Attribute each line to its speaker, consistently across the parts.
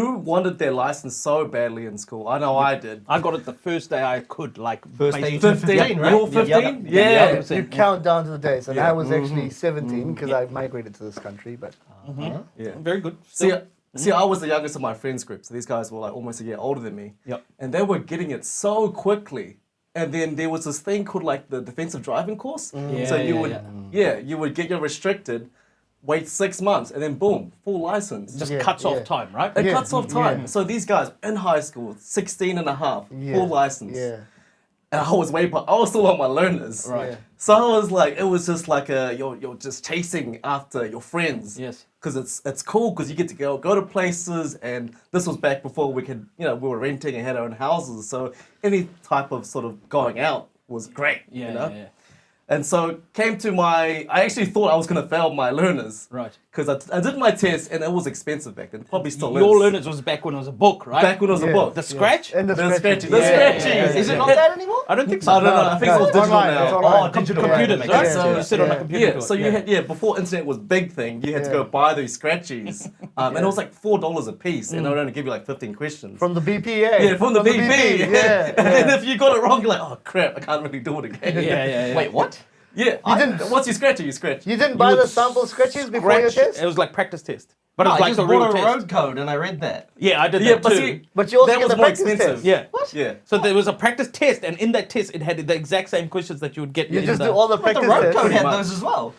Speaker 1: who wanted their license so badly in school? I know I did.
Speaker 2: I got it the first day I could, like
Speaker 3: First day you
Speaker 1: 15,
Speaker 3: turned 15, right?
Speaker 1: You were 15? Yeah.
Speaker 4: You count down to the days, and I was actually 17 because
Speaker 2: Yeah.
Speaker 4: I migrated to this country. But
Speaker 1: Yeah.
Speaker 2: Very good.
Speaker 1: See, I was the youngest of my friends group, so these guys were like almost a year older than me.
Speaker 2: Yep.
Speaker 1: And they were getting it so quickly. And then there was this thing called like the defensive driving course. So you would get your restricted, wait 6 months, and then boom, full license.
Speaker 2: Just cuts off time, right?
Speaker 1: It cuts off time. So these guys in high school, 16 and a half, full license.
Speaker 4: Yeah.
Speaker 1: And I was still on my learners.
Speaker 2: Right.
Speaker 4: Yeah.
Speaker 1: So I was like, it was just like you're just chasing after your friends.
Speaker 2: Yes.
Speaker 1: Because it's cool because you get to go to places, and this was back before we were renting and had our own houses. So any type of sort of going out was great.
Speaker 2: Yeah.
Speaker 1: And so I actually thought I was going to fail my learners.
Speaker 2: Right.
Speaker 1: Because I did my test, and it was expensive back then. Probably still
Speaker 2: Your
Speaker 1: is.
Speaker 2: learners was back when it was a book, right?
Speaker 1: Back when it was a book.
Speaker 2: The scratch?
Speaker 4: And the
Speaker 1: scratchy.
Speaker 4: scratchy.
Speaker 1: The scratchy.
Speaker 3: Is it not that anymore?
Speaker 2: I don't think so.
Speaker 1: I don't know. I think it's all digital
Speaker 4: online,
Speaker 1: now.
Speaker 4: it's online.
Speaker 3: Digital
Speaker 2: Computers,
Speaker 3: makes
Speaker 2: right?
Speaker 3: sense,
Speaker 2: So
Speaker 3: yeah.
Speaker 2: you sit on a computer.
Speaker 1: Yeah,
Speaker 2: to
Speaker 1: so
Speaker 2: it.
Speaker 1: you had before internet was big thing, you had to go buy those scratchies, and it was like $4 a piece, and they would only give you like 15 questions.
Speaker 4: From the BPA.
Speaker 1: Yeah, from the BP.
Speaker 4: Yeah.
Speaker 1: And then if you got it wrong, you're like, oh crap, I can't really do it again.
Speaker 2: Yeah.
Speaker 3: Wait, what?
Speaker 1: Yeah. Once you scratch it, you scratch.
Speaker 4: You didn't buy the sample scratches before your test?
Speaker 2: It was like practice test. But
Speaker 3: No,
Speaker 2: it was
Speaker 3: I
Speaker 2: like
Speaker 3: just
Speaker 2: a real
Speaker 3: bought a
Speaker 2: test.
Speaker 3: road code and I read that.
Speaker 2: Yeah, I did
Speaker 1: Yeah,
Speaker 2: that
Speaker 1: but
Speaker 2: too.
Speaker 1: see,
Speaker 4: But you also
Speaker 1: that
Speaker 4: get
Speaker 1: was
Speaker 4: the
Speaker 1: more
Speaker 4: practice
Speaker 1: expensive.
Speaker 4: test.
Speaker 2: Yeah.
Speaker 3: What?
Speaker 1: Yeah.
Speaker 2: So there was a practice test, and in that test, it had the exact same questions that you would get.
Speaker 4: You
Speaker 2: in
Speaker 4: just
Speaker 2: the,
Speaker 4: do all the
Speaker 3: But the
Speaker 4: practice
Speaker 3: road
Speaker 4: tests.
Speaker 3: code had
Speaker 1: much.
Speaker 3: those as well.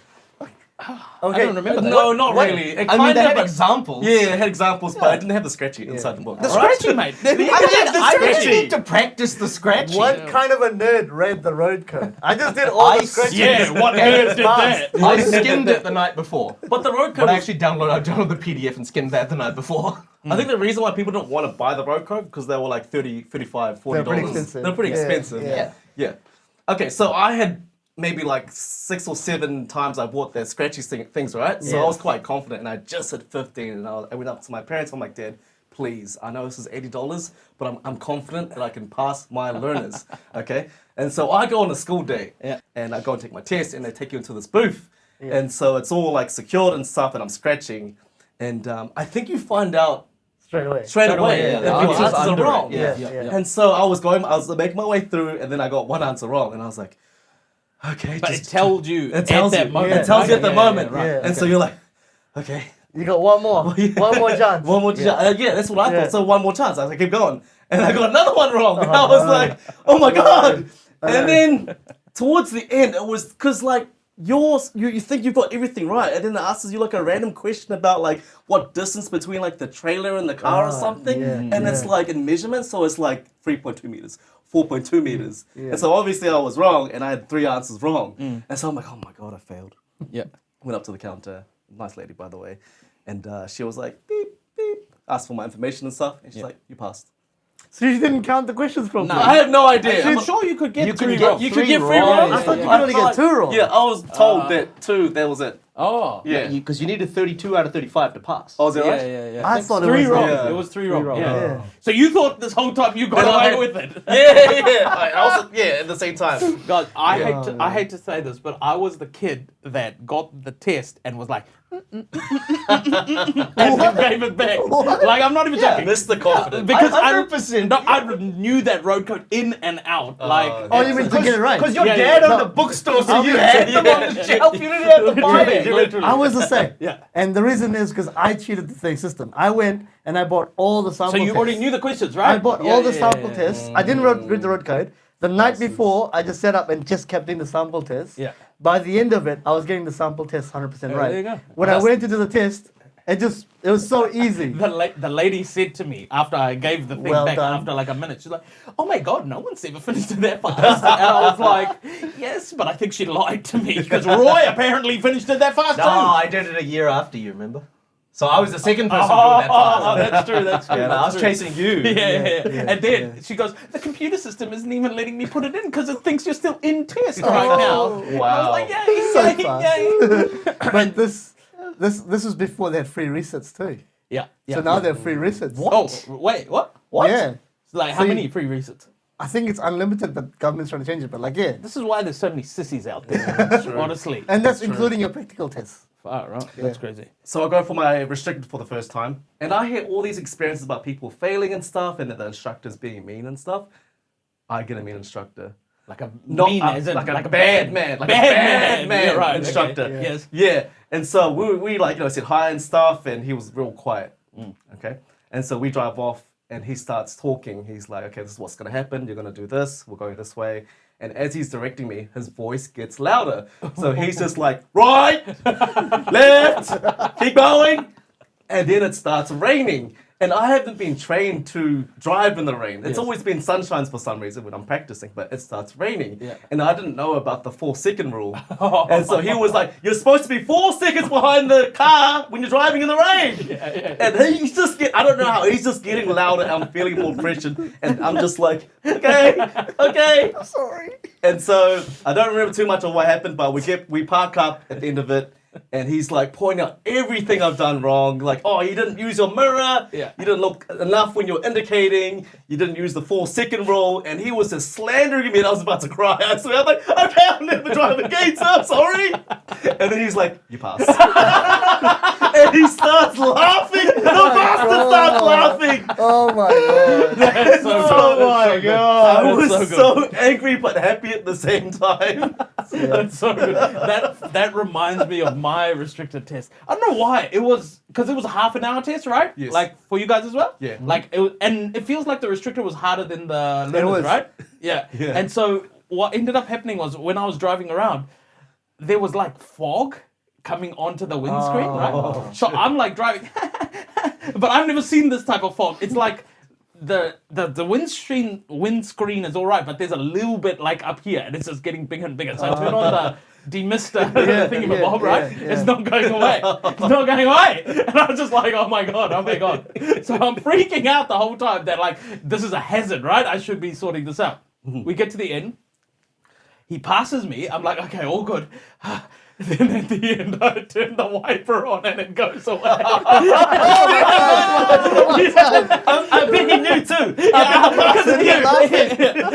Speaker 2: I don't remember that.
Speaker 1: No, not really. It
Speaker 3: I mean, they
Speaker 1: kinda,
Speaker 3: had
Speaker 1: but-
Speaker 3: examples.
Speaker 1: Yeah, it had examples, but I didn't have the scratchy inside the book.
Speaker 2: The
Speaker 1: Alright?
Speaker 2: scratchy, mate.
Speaker 3: I didn't need to practice the scratching.
Speaker 4: What kind of a nerd read the road code? I just did all the scratches.
Speaker 2: Yeah, what nerds did that?
Speaker 3: I skimmed it the night before.
Speaker 1: But the road
Speaker 3: But
Speaker 1: code
Speaker 3: I
Speaker 1: was
Speaker 3: actually downloaded the PDF and skimmed that the night before.
Speaker 1: I think the reason why people don't want to buy the road code because they were like $30, $35, $40.
Speaker 4: They're pretty expensive.
Speaker 1: They're pretty
Speaker 4: Yeah,
Speaker 1: expensive.
Speaker 4: yeah.
Speaker 1: Yeah. Okay, so I had maybe like 6 or 7 times I bought that scratchy things, right? So I was quite confident, and I just hit 15, and I went up to my parents. I'm like, Dad, please, I know this is $80, but I'm confident that I can pass my learners. Okay, and so I go on a school day, and I go and take my test, and they take you into this booth, and so it's all like secured and stuff, and I'm scratching, and I think you find out
Speaker 4: Straight away.
Speaker 1: straight away
Speaker 3: yeah.
Speaker 1: if
Speaker 3: The
Speaker 1: your
Speaker 3: answer's
Speaker 1: answers are
Speaker 3: under it.
Speaker 1: wrong.
Speaker 3: Yeah.
Speaker 1: And so I was making my way through, and then I got one answer wrong, and I was like, okay.
Speaker 2: But it tells you
Speaker 1: It tells
Speaker 2: at that
Speaker 1: you.
Speaker 2: moment.
Speaker 1: It tells you at the moment.
Speaker 4: right.
Speaker 1: And so you're like, okay.
Speaker 4: You got one more. One more chance.
Speaker 1: One more chance. Yeah, that's what I
Speaker 4: Yeah.
Speaker 1: thought. So one more chance. I was like, keep going. And I got another one wrong. And I was like, oh my God. And then towards the end, it was because like you think you've got everything right. And then it asks you like a random question about like what distance between like the trailer and the car or something. And it's like in measurements. So it's like 3.2 meters, 4.2 meters. And so obviously I was wrong and I had 3 answers wrong. And so I'm like, oh my God, I failed.
Speaker 2: Yeah.
Speaker 1: Went up to the counter, nice lady by the way, and she was like, beep, beep, asked for my information and stuff, and she's like, you passed.
Speaker 4: So you didn't count the questions properly?
Speaker 1: I have no idea.
Speaker 2: I'm sure you could get
Speaker 3: You could
Speaker 2: 3
Speaker 3: get
Speaker 2: wrong.
Speaker 1: You
Speaker 3: three
Speaker 1: could get 3
Speaker 3: wrong.
Speaker 1: wrong.
Speaker 4: I thought you could only get 2 wrong.
Speaker 1: Yeah, I was told that 2, that was it.
Speaker 2: Oh.
Speaker 1: Yeah.
Speaker 3: Because you needed 32 out of 35 to pass.
Speaker 1: Oh, is that right?
Speaker 2: Yeah.
Speaker 4: I thought it
Speaker 2: 3
Speaker 4: was
Speaker 2: wrong.
Speaker 1: Yeah.
Speaker 2: It was 3 wrong.
Speaker 3: wrong.
Speaker 2: Yeah.
Speaker 4: Yeah.
Speaker 2: So you thought this whole time you got
Speaker 1: And I
Speaker 2: away
Speaker 1: had-
Speaker 2: with it?
Speaker 1: Yeah. I also, at the same time.
Speaker 2: Guys, I hate to say this, but I was the kid that got the test and was like, and then gave it back. Like, I'm not even joking.
Speaker 1: Mr. Confident.
Speaker 2: Because I
Speaker 3: 100%.
Speaker 2: no, I knew that road code in and out. Like,
Speaker 4: Oh, you mean to get it right?
Speaker 3: Because your
Speaker 2: Yeah,
Speaker 3: dad
Speaker 2: yeah.
Speaker 3: owned a bookstore, so you had them on the shelf. You didn't have to buy it.
Speaker 2: literally.
Speaker 4: I was the same.
Speaker 2: Yeah.
Speaker 4: And the reason is because I cheated the thing system. I went and I bought all the sample
Speaker 2: So you
Speaker 4: tests.
Speaker 2: already knew the questions, right?
Speaker 4: I bought all the sample tests. I didn't read the road code. The night before, I just set up and just kept in the sample tests.
Speaker 2: Yeah.
Speaker 4: By the end of it, I was getting the sample test 100% right.
Speaker 2: there you go.
Speaker 4: When I went to do the test, it was so easy.
Speaker 2: The lady said to me after I gave the thing
Speaker 4: Well
Speaker 2: back
Speaker 4: done.
Speaker 2: after like a minute, she's like, "Oh my God, no one's ever finished it that fast." And I was like, "Yes, but I think she lied to me because Roy apparently finished it that fast
Speaker 3: No,
Speaker 2: too."
Speaker 3: I did it a year after you, remember? So I was the second person to do that fast.
Speaker 2: Oh, that's true. That's true.
Speaker 3: Yeah, no, I was
Speaker 2: that's true.
Speaker 3: chasing you.
Speaker 2: Yeah. And then she goes, "The computer system isn't even letting me put it in because it thinks you're still in test right now."
Speaker 3: Wow.
Speaker 2: I was like, "Yay,
Speaker 4: So
Speaker 2: yay,
Speaker 4: fast.
Speaker 2: yay."
Speaker 4: But this was before they had free resets too.
Speaker 2: Yeah.
Speaker 4: So now they have free resets.
Speaker 2: Oh, wait, what?
Speaker 3: What?
Speaker 4: Yeah.
Speaker 2: Like, how
Speaker 4: So you-
Speaker 2: many free resets?
Speaker 4: I think it's unlimited, but government's trying to change it. But like, yeah.
Speaker 2: This is why there's so many sissies out there, honestly.
Speaker 4: And that's including your practical tests.
Speaker 2: Far right. That's crazy.
Speaker 1: So I go for my restricted for the first time, and I hear all these experiences about people failing and stuff, and the instructors being mean and stuff. I get a mean instructor.
Speaker 2: Like a
Speaker 1: Not
Speaker 2: mean,
Speaker 1: a-
Speaker 2: as in,
Speaker 1: like a bad man, like a
Speaker 2: bad
Speaker 1: bad man
Speaker 2: Yeah, right.
Speaker 1: instructor.
Speaker 2: Okay. Yes.
Speaker 1: Yeah, and so we like said hi and stuff, and he was real quiet. Okay, and so we drive off, and he starts talking. He's like, okay, this is what's gonna happen. You're gonna do this. We're going this way. And as he's directing me, his voice gets louder. So he's just like, right, left, keep going. And then it starts raining. And I haven't been trained to drive in the rain. It's always been sunshines for some reason when I'm practicing, but it starts raining.
Speaker 2: Yeah.
Speaker 1: And I didn't know about the 4-second rule. And so he was like, you're supposed to be 4 seconds behind the car when you're driving in the rain. And he's just I don't know how, he's just getting louder. I'm feeling more pressure. And I'm just like, okay.
Speaker 4: Sorry.
Speaker 1: And so I don't remember too much of what happened, but we park up at the end of it. And he's like pointing out everything I've done wrong. Like, oh, you didn't use your mirror.
Speaker 2: Yeah.
Speaker 1: You didn't look enough when you were indicating. You didn't use the 4-second rule. And he was just slandering me and I was about to cry. I swear, I'm like, okay, I'll never drive again, sir. I'm sorry. And then he's like, you pass. And he starts laughing. The bastard starts laughing.
Speaker 4: Oh my god.
Speaker 2: That's so
Speaker 1: Oh
Speaker 2: good.
Speaker 1: my
Speaker 2: That's so good.
Speaker 1: god. I
Speaker 2: That's
Speaker 1: was
Speaker 2: so good.
Speaker 1: so angry but happy at the same time.
Speaker 2: That's so good. That reminds me of my restricted test. I don't know why. It was because it was a half an hour test, right?
Speaker 1: Yes.
Speaker 2: Like for you guys as well.
Speaker 1: Yeah.
Speaker 2: Like and it feels like the restricted was harder than the
Speaker 4: was.
Speaker 2: learners, right? Yeah.
Speaker 1: Yeah.
Speaker 2: And so what ended up happening was when I was driving around, there was like fog coming onto the windscreen, right? So I'm like driving, but I've never seen this type of fog. It's like the windscreen is all right, but there's a little bit like up here, and it's just getting bigger and bigger. So I turn on the demister thingy bob, right?
Speaker 4: yeah.
Speaker 2: It's not going away. It's not going away. And I was just like, oh my god. So I'm freaking out the whole time that like this is a hazard, right? I should be sorting this out. We get to the end. He passes me. I'm like, okay, all good. Then at the end, I turn the wiper on and it goes away.
Speaker 1: I'm thinking you too.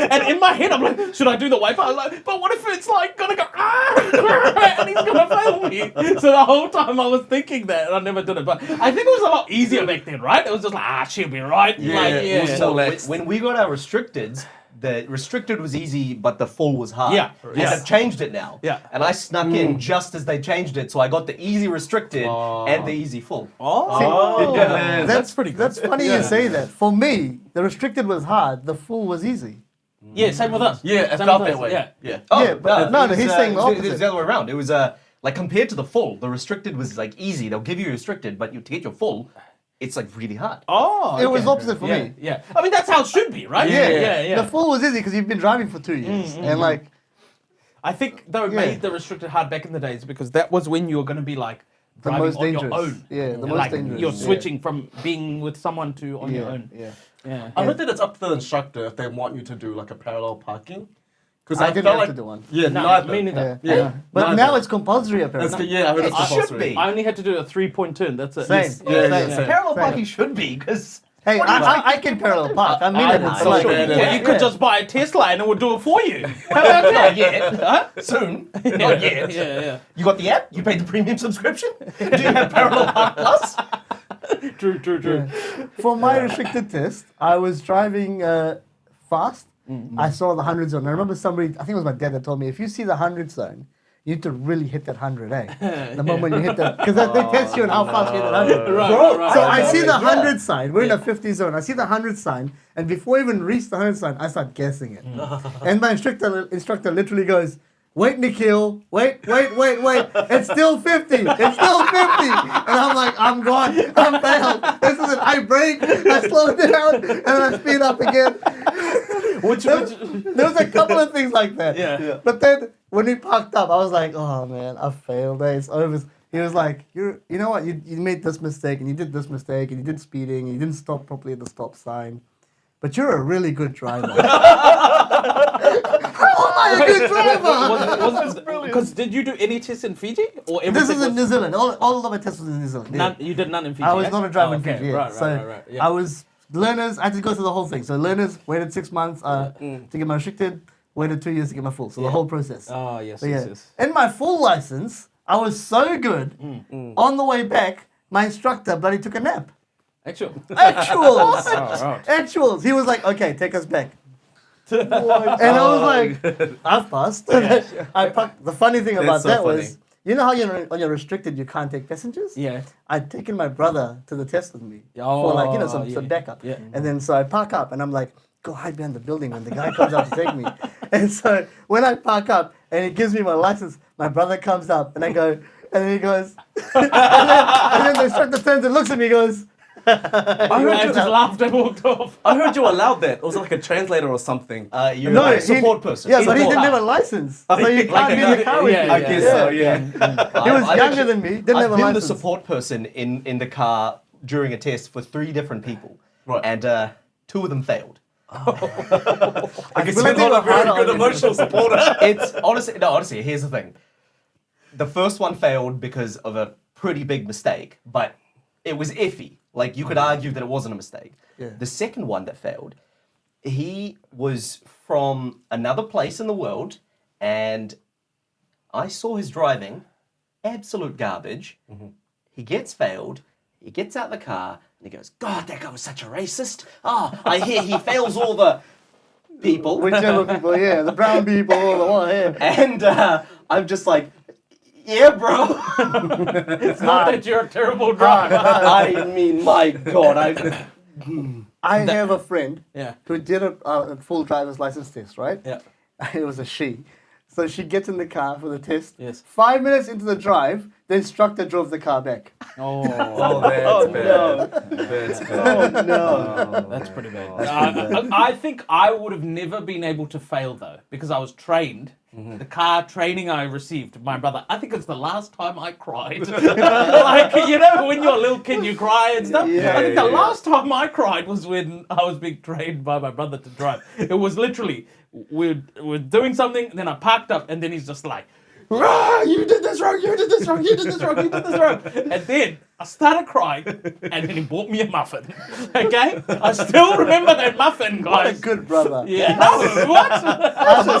Speaker 2: And in my head, I'm like, should I do the wiper? I'm like, but what if it's like gonna go, and he's gonna fail me? So the whole time I was thinking that, and I never did it. But I think it was a lot easier back then, right? It was just like, she'll be right.
Speaker 1: Yeah,
Speaker 2: Like,
Speaker 1: it was
Speaker 3: So
Speaker 1: relaxed.
Speaker 3: when we got our restricted, the restricted was easy, but the full was hard.
Speaker 2: Yeah.
Speaker 3: And
Speaker 2: Yeah.
Speaker 3: they've changed it now.
Speaker 2: Yeah.
Speaker 3: And I snuck in just as they changed it, so I got the easy restricted and the easy full.
Speaker 2: Oh,
Speaker 1: Yeah, man.
Speaker 2: that's pretty good.
Speaker 4: That's funny you say that. For me, the restricted was hard, the full was easy.
Speaker 2: Yeah, same with us.
Speaker 1: Yeah, it
Speaker 2: Same
Speaker 1: felt
Speaker 2: with
Speaker 1: that
Speaker 2: us,
Speaker 1: way.
Speaker 2: Yeah.
Speaker 1: Yeah.
Speaker 4: Yeah, but no,
Speaker 3: it was,
Speaker 4: he's saying the
Speaker 3: it was
Speaker 4: opposite.
Speaker 3: the other way around. It was like compared to the full, the restricted was like easy. They'll give you restricted, but to get your full, it's like really hard.
Speaker 2: Oh,
Speaker 4: It was
Speaker 2: okay.
Speaker 4: opposite for
Speaker 2: Yeah,
Speaker 4: me.
Speaker 2: yeah. I mean, that's how it should be, right?
Speaker 4: The full was easy because you've been driving for 2 years. And like,
Speaker 2: I think they made the restricted hard back in the days because that was when you were going to be like
Speaker 4: the
Speaker 2: driving
Speaker 4: most
Speaker 2: on
Speaker 4: dangerous.
Speaker 2: your own.
Speaker 4: Yeah, the most
Speaker 2: Like
Speaker 4: dangerous.
Speaker 2: you're
Speaker 4: Yeah.
Speaker 2: switching from being with someone to on your own.
Speaker 4: Yeah.
Speaker 2: Yeah.
Speaker 1: I don't think it's up to the instructor if they want you to do like a parallel parking. Because
Speaker 4: I didn't have to do one.
Speaker 1: Yeah,
Speaker 2: No,
Speaker 1: neither.
Speaker 2: me neither.
Speaker 4: Yeah.
Speaker 1: Yeah.
Speaker 4: But
Speaker 1: Neither.
Speaker 4: now it's compulsory apparently.
Speaker 1: Yeah, I heard
Speaker 3: It
Speaker 1: it's
Speaker 3: should
Speaker 1: compulsory.
Speaker 3: be.
Speaker 2: I only had to do a 3-point turn. That's it.
Speaker 4: Same.
Speaker 2: Yes.
Speaker 1: Yeah, yeah,
Speaker 4: Same.
Speaker 1: same.
Speaker 3: Parallel
Speaker 4: Same.
Speaker 3: parking should be, because
Speaker 4: Hey, I can parallel park. I mean
Speaker 1: I
Speaker 4: it.
Speaker 1: would
Speaker 4: It's
Speaker 1: so
Speaker 4: like,
Speaker 1: bad at
Speaker 2: Well,
Speaker 1: it.
Speaker 2: you could just buy a Tesla and it would do it for you. How about that?
Speaker 3: not yet. Soon. Not yet.
Speaker 2: Yeah.
Speaker 3: You got the app? You paid the premium subscription? Do you have Parallel Park Plus?
Speaker 2: True.
Speaker 4: For my restricted test, I was driving fast. I saw the 100 zone. I remember somebody, I think it was my dad that told me, if you see the 100 zone, you need to really hit that 100, eh? The moment you hit that, because they test you on how fast you hit that 100.
Speaker 2: Right.
Speaker 4: So I see the
Speaker 3: Yeah.
Speaker 4: 100 sign. We're in a 50 zone. I see the 100 sign, and before I even reach the 100 sign, I start guessing it. And my instructor literally goes, "Wait, Nikhil, wait. It's still 50. It's still 50." And I'm like, I'm gone. I'm failed. This is it. I brake, I slow down, and then I speed up again. There was a couple of things like that.
Speaker 2: Yeah.
Speaker 4: But then when we parked up, I was like, oh man, I failed. It's over. He was like, you know what? You made this mistake, and you did this mistake, and you did speeding, and you didn't stop properly at the stop sign. But you're a really good driver. How am I a good driver?
Speaker 2: Because did you do any tests in Fiji? Or
Speaker 4: This
Speaker 2: everything
Speaker 4: is in
Speaker 2: was-
Speaker 4: New Zealand. All of my tests was in New Zealand.
Speaker 2: None, you did none in Fiji.
Speaker 4: I was
Speaker 2: eh?
Speaker 4: not a driver
Speaker 2: Oh,
Speaker 4: in
Speaker 2: okay.
Speaker 4: Fiji. Yeah.
Speaker 2: Right.
Speaker 4: So
Speaker 2: Yeah.
Speaker 4: I was learners. I had to go through the whole thing. So learners waited 6 months to get my restricted. Waited 2 years to get my full. So the whole process.
Speaker 2: Oh yes,
Speaker 4: So, yeah.
Speaker 2: yes.
Speaker 4: In my full license, I was so good. On the way back, my instructor bloody took a nap.
Speaker 2: Actually.
Speaker 4: Actuals.
Speaker 2: Right.
Speaker 4: Actuals. He was like, okay, take us back. And I was like, I've passed. The funny thing about
Speaker 1: so
Speaker 4: that
Speaker 1: funny.
Speaker 4: was, you know how when you're restricted, you can't take passengers?
Speaker 2: Yeah.
Speaker 4: I'd taken my brother to the test with me
Speaker 2: Oh,
Speaker 4: for like, some backup.
Speaker 2: Yeah.
Speaker 4: And then so I park up and I'm like, go hide behind the building when the guy comes out to take me. And so when I park up and he gives me my license, my brother comes up and I go, and then he goes, and then the instructor turns and looks at me and goes,
Speaker 2: I just laughed and walked off.
Speaker 1: I heard you allowed that. It was like a translator or something.
Speaker 3: You're
Speaker 4: No,
Speaker 3: a support person.
Speaker 4: Yeah, but he
Speaker 2: Support.
Speaker 4: didn't have a license. So you can't be in the car with
Speaker 2: yeah,
Speaker 4: me.
Speaker 1: I guess so, yeah.
Speaker 4: He was
Speaker 3: I've
Speaker 4: younger
Speaker 3: actually-
Speaker 4: than me, didn't have
Speaker 3: I've
Speaker 4: a
Speaker 3: been
Speaker 4: license.
Speaker 3: the support person in the car during a test for 3 different people.
Speaker 1: Right.
Speaker 3: And 2 of them failed.
Speaker 1: I guess
Speaker 4: feel
Speaker 1: you're
Speaker 4: like they
Speaker 1: not a
Speaker 4: were
Speaker 1: very
Speaker 4: hard
Speaker 1: good
Speaker 4: on
Speaker 1: emotional supporter.
Speaker 3: It's honestly, here's the thing. The first one failed because of a pretty big mistake, but it was iffy. Like, you could argue that it wasn't a mistake.
Speaker 4: Yeah.
Speaker 3: The second one that failed, he was from another place in the world, and I saw his driving, absolute garbage. He gets failed, he gets out the car, and he goes, God, that guy was such a racist. Oh, I hear he fails all the people.
Speaker 4: Whichever people, yeah, the brown people, the one, yeah.
Speaker 3: And I'm just like, yeah, bro.
Speaker 2: It's not that you're a terrible driver.
Speaker 3: I mean, my God.
Speaker 4: I have a friend
Speaker 2: Yeah.
Speaker 4: who did a full driver's license test, right?
Speaker 2: Yeah.
Speaker 4: It was a she. So she gets in the car for the test.
Speaker 2: Yes.
Speaker 4: 5 minutes into the drive, the instructor drove the car back.
Speaker 2: Oh,
Speaker 1: That's bad. That's bad.
Speaker 4: Oh, no.
Speaker 2: that's pretty bad. I think I would have never been able to fail though, because I was trained. The car training I received, my brother. I think it's the last time I cried. Like, you know, when you're a little kid, you cry and stuff.
Speaker 4: Yeah,
Speaker 2: I think the
Speaker 1: yeah.
Speaker 2: last time I cried was when I was being trained by my brother to drive. It was literally we're doing something, then I parked up, and then he's just like, "Rah, you did this wrong, you did this wrong, you did this wrong, you did this wrong." And then I started crying, and then he bought me a muffin. Okay? I still remember that muffin,
Speaker 4: What a
Speaker 2: guys.
Speaker 4: good brother.
Speaker 2: Yeah. No, what?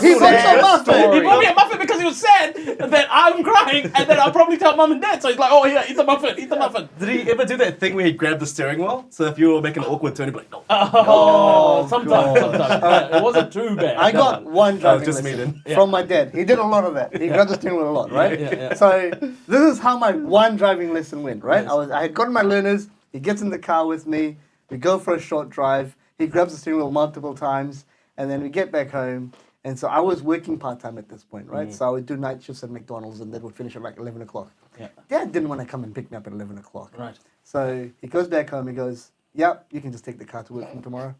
Speaker 4: He bought a muffin.
Speaker 2: He bought me a muffin because he was sad that I'm crying, and then I'll probably tell mum and dad. So he's like, "Oh, yeah, eat the muffin, eat the muffin."
Speaker 1: Did he ever do that thing where he grabbed the steering wheel? So if you were making an awkward turn, he'd be like, no.
Speaker 2: Oh, sometimes.
Speaker 4: God.
Speaker 2: It wasn't too bad.
Speaker 4: I got one driving
Speaker 1: just me
Speaker 4: lesson
Speaker 1: then.
Speaker 4: from my dad. He did a lot of that. He grabbed the steering wheel a lot, right?
Speaker 2: Yeah.
Speaker 4: So this is how my one driving lesson went, right?
Speaker 2: Yes.
Speaker 4: I had gotten my learners. He gets in the car with me. We go for a short drive. He grabs the steering wheel multiple times, and then we get back home. And so I was working part-time at this point, right? So I would do night shifts at McDonald's, and that would finish at like 11 o'clock.
Speaker 2: Yeah.
Speaker 4: Dad didn't want to come and pick me up at 11 o'clock.
Speaker 2: Right.
Speaker 4: So he goes back home. He goes, "Yep, you can just take the car to work from tomorrow."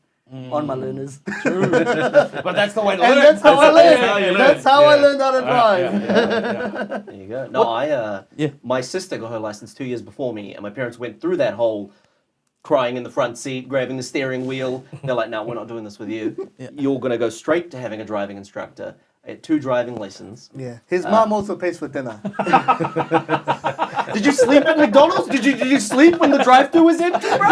Speaker 4: On my learners.
Speaker 2: But that's the way to
Speaker 4: And
Speaker 2: learn.
Speaker 4: that's how I
Speaker 1: That's how you
Speaker 4: learned.
Speaker 1: learn.
Speaker 4: That's how I
Speaker 1: Yeah.
Speaker 4: learned how to drive.
Speaker 3: There you go. No,
Speaker 2: Yeah.
Speaker 3: my sister got her license 2 years before me, and my parents went through that whole crying in the front seat, grabbing the steering wheel. They're like, "No, we're not doing this with you. You're going to go straight to having a driving instructor at 2 driving lessons."
Speaker 4: Yeah. His mom also pays for dinner.
Speaker 3: Did you sleep at McDonald's? Did you sleep when the drive-thru was empty, bro?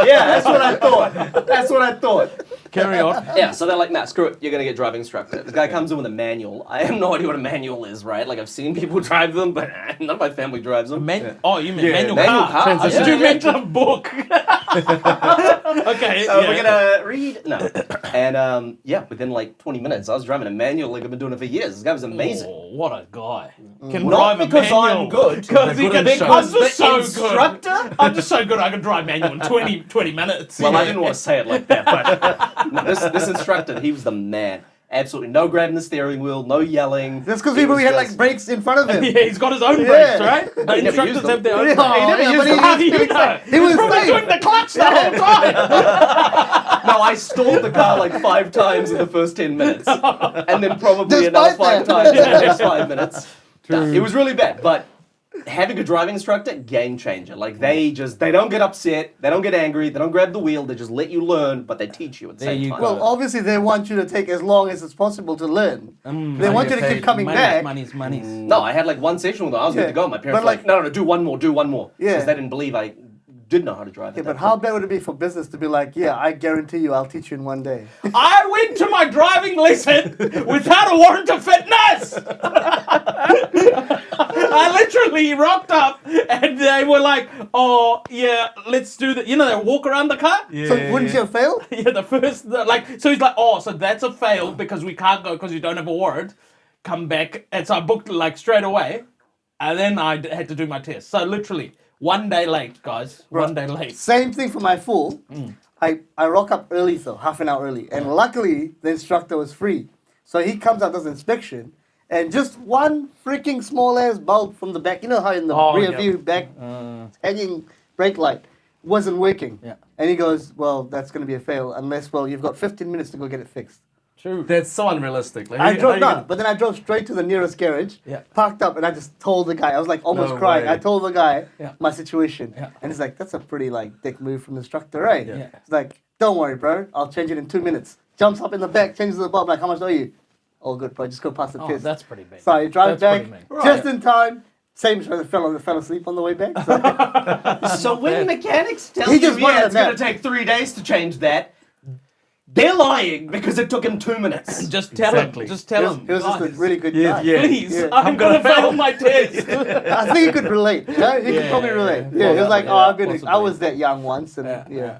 Speaker 3: Yeah, that's what I thought. That's what I thought.
Speaker 2: Carry on.
Speaker 3: Yeah, so they're like, "Nah, screw it. You're gonna get driving instructor." This guy comes in with a manual. I have no idea what a manual is, right? Like, I've seen people drive them, but none of my family drives them.
Speaker 2: Oh, you mean
Speaker 1: Yeah,
Speaker 2: manual
Speaker 3: manual
Speaker 2: car?
Speaker 3: car.
Speaker 2: I thought you meant a book. Okay.
Speaker 3: So
Speaker 2: yeah.
Speaker 3: we're gonna read. No, and yeah, within like 20 minutes, I was driving a manual. Like, I've been doing it for years. This guy was amazing.
Speaker 2: Oh, what a guy. Can
Speaker 3: Not
Speaker 2: drive a
Speaker 3: because
Speaker 2: manual.
Speaker 3: I'm good,
Speaker 2: Because he can.
Speaker 3: because
Speaker 2: I'm just
Speaker 3: the
Speaker 2: so
Speaker 3: instructor.
Speaker 2: good. I'm just so good. I can drive manual in 20 minutes.
Speaker 3: Well, I didn't want to say it like that, but no, this instructor, he was the man. Absolutely, no grabbing the steering wheel, no yelling.
Speaker 4: That's because
Speaker 3: It
Speaker 4: we
Speaker 3: was
Speaker 4: had
Speaker 3: just-
Speaker 4: like brakes in front of him.
Speaker 2: Yeah, he's got his own
Speaker 4: Yeah.
Speaker 2: brakes, right? The
Speaker 3: never
Speaker 2: instructors
Speaker 3: used
Speaker 2: have
Speaker 3: them.
Speaker 2: their own
Speaker 4: Yeah,
Speaker 2: brakes.
Speaker 4: yeah,
Speaker 2: But
Speaker 4: but
Speaker 2: he
Speaker 4: he was
Speaker 2: probably
Speaker 4: safe.
Speaker 2: doing the clutch the whole time.
Speaker 3: No, I stalled the car like 5 times in the first 10 minutes, and then probably another
Speaker 4: Despite
Speaker 3: 5
Speaker 4: that.
Speaker 3: times in the next 5 minutes. Nah, it was really bad, but having a driving instructor, game changer. Like, they don't get upset, they don't get angry, they don't grab the wheel, they just let you learn, but they teach you at the
Speaker 2: There
Speaker 3: same
Speaker 2: you
Speaker 3: time.
Speaker 2: go.
Speaker 4: Well, obviously they want you to take as long as it's possible to learn. They want you to keep coming back.
Speaker 2: Money's.
Speaker 3: No, I had like one session with them. I was good
Speaker 4: Yeah,
Speaker 3: to go. My parents
Speaker 4: but
Speaker 3: were like,
Speaker 4: like-
Speaker 3: no, do one more.
Speaker 4: Yeah.
Speaker 3: Because they didn't believe I did know how to drive.
Speaker 4: Yeah,
Speaker 3: at
Speaker 4: but
Speaker 3: that
Speaker 4: how
Speaker 3: point.
Speaker 4: bad would it be for business to be like, yeah, I guarantee you I'll teach you in one day.
Speaker 2: I went to my driving lesson without a warrant of fitness. I literally rocked up and they were like, oh, yeah, let's do that. You know, they walk around the car.
Speaker 1: Yeah.
Speaker 4: So wouldn't you have failed?
Speaker 2: Yeah, so he's like, oh, so that's a fail because we can't go because you don't have a warrant. Come back. And so I booked like straight away. And then I had to do my test. So literally, 1 day late, guys. 1 day late.
Speaker 4: Same thing for my full. I rock up early though, half an hour early. And luckily, the instructor was free. So he comes out, does inspection. And just one freaking small ass bulb from the back, you know how in the rear
Speaker 2: yeah.
Speaker 4: view back hanging brake light wasn't working.
Speaker 2: Yeah.
Speaker 4: And he goes, well, that's going to be a fail unless, well, you've got 15 minutes to go get it fixed.
Speaker 2: True.
Speaker 1: That's so unrealistic. Like,
Speaker 4: I drove down, but then I drove straight to the nearest garage,
Speaker 2: Yeah.
Speaker 4: parked up, and I just told the guy. I was like almost
Speaker 1: No
Speaker 4: crying.
Speaker 1: way.
Speaker 4: I told the guy
Speaker 2: Yeah.
Speaker 4: my situation,
Speaker 2: Yeah.
Speaker 4: and he's like, "That's a pretty like dick move from the instructor, right?"
Speaker 2: Yeah.
Speaker 4: He's like, "Don't worry, bro. I'll change it in 2 minutes." Jumps up in the back, changes the bulb. Like, how much owe you? All good, bro. Just go past the
Speaker 2: Oh,
Speaker 4: test.
Speaker 2: that's pretty big.
Speaker 4: So I drive
Speaker 2: That's
Speaker 4: back
Speaker 2: pretty mean.
Speaker 4: just in time. Same as the fellow that fell asleep on the way back. So
Speaker 3: So when mechanics tell
Speaker 4: He
Speaker 3: you,
Speaker 4: just wanted
Speaker 3: yeah,
Speaker 4: a
Speaker 3: it's going
Speaker 4: nap.
Speaker 3: to take 3 days to change that, they're lying because it took him 2 minutes.
Speaker 2: Just tell
Speaker 1: Exactly.
Speaker 2: him. Just tell him.
Speaker 4: he was just a
Speaker 2: guys,
Speaker 4: really good
Speaker 1: Yeah,
Speaker 4: guy.
Speaker 1: yeah.
Speaker 2: Please,
Speaker 4: Yeah.
Speaker 2: I'm gonna fail my test.
Speaker 4: I think he could relate. Yeah, he could
Speaker 2: Yeah,
Speaker 4: probably
Speaker 2: yeah,
Speaker 4: relate.
Speaker 2: yeah.
Speaker 4: Yeah, he was like,
Speaker 2: Yeah,
Speaker 4: "Oh, I
Speaker 2: possibly.
Speaker 4: was that young once," and yeah.
Speaker 2: yeah.